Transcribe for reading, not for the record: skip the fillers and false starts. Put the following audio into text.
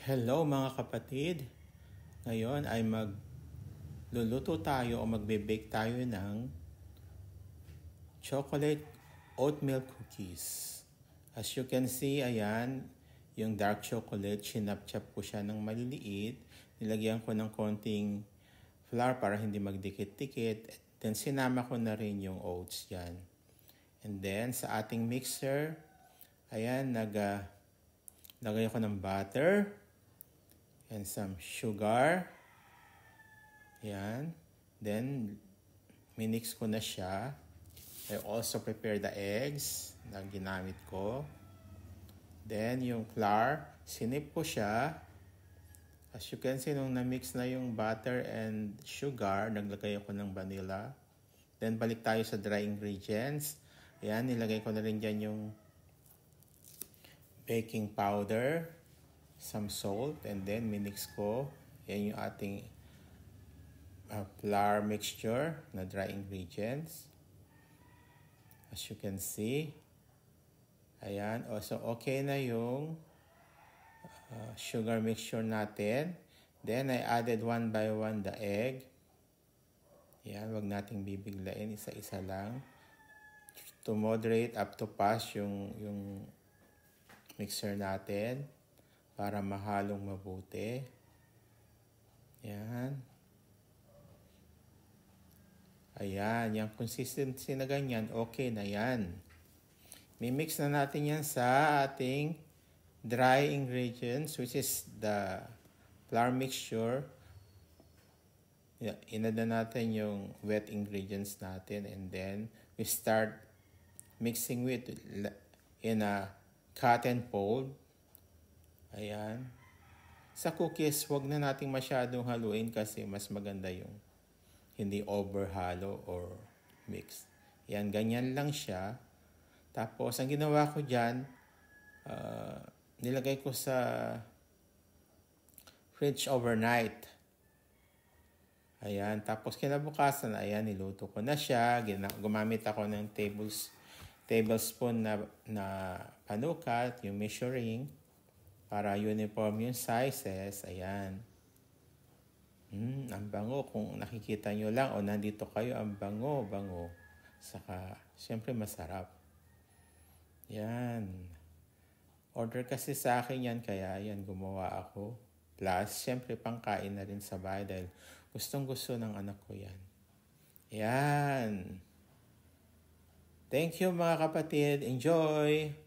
Hello mga kapatid! Ngayon ay magluluto tayo o magbe-bake tayo ng chocolate oatmeal cookies. As you can see, ayan, yung dark chocolate, chinap-chap ko siya ng maliliit. Nilagyan ko ng konting flour para hindi magdikit-dikit. Then sinama ko na rin yung oats yan. And then sa ating mixer, ayan, lagay ko ng butter and some sugar. Yan. Then, minix ko na siya. I also prepare the eggs na ginamit ko. Then, yung flour, sinip ko siya. As you can see, nung na-mix na yung butter and sugar, naglagay ako ng vanilla. Then, balik tayo sa dry ingredients. Yan, nilagay ko na rin dyan yung baking powder, some salt, and then minix ko. Yan yung ating flour mixture na dry ingredients. As you can see. Ayan. Also, okay na yung sugar mixture natin. Then, I added one by one the egg. Ayan. Wag nating bibiglain. Isa-isa lang. To moderate up to pass yung mixer natin para mahalong mabuti. Yan. Ayan, yung consistency na ganyan, okay na yan. Mimix na natin yan sa ating dry ingredients, which is the flour mixture. Inada natin yung wet ingredients natin, and then we start mixing with in a cotton fold. Ayan. Sa cookies, wag na nating masyadong haluin kasi mas maganda yung hindi overhalo or mix. Yan, ganyan lang siya. Tapos, ang ginawa ko dyan, nilagay ko sa fridge overnight. Ayan. Tapos, kinabukasan, ayan, niluto ko na siya. Gumamit ako ng tablespoon na panukat, yung measuring, para uniform yung sizes. Ayan. Ang bango. Kung nakikita nyo lang o nandito kayo, ang bango. Saka, syempre masarap. Yan. Order kasi sa akin yan, kaya yan, gumawa ako. Plus, syempre pangkain na rin sa bahay dahil gustong-gusto ng anak ko yan. Yan. Thank you mga kapatid. Enjoy!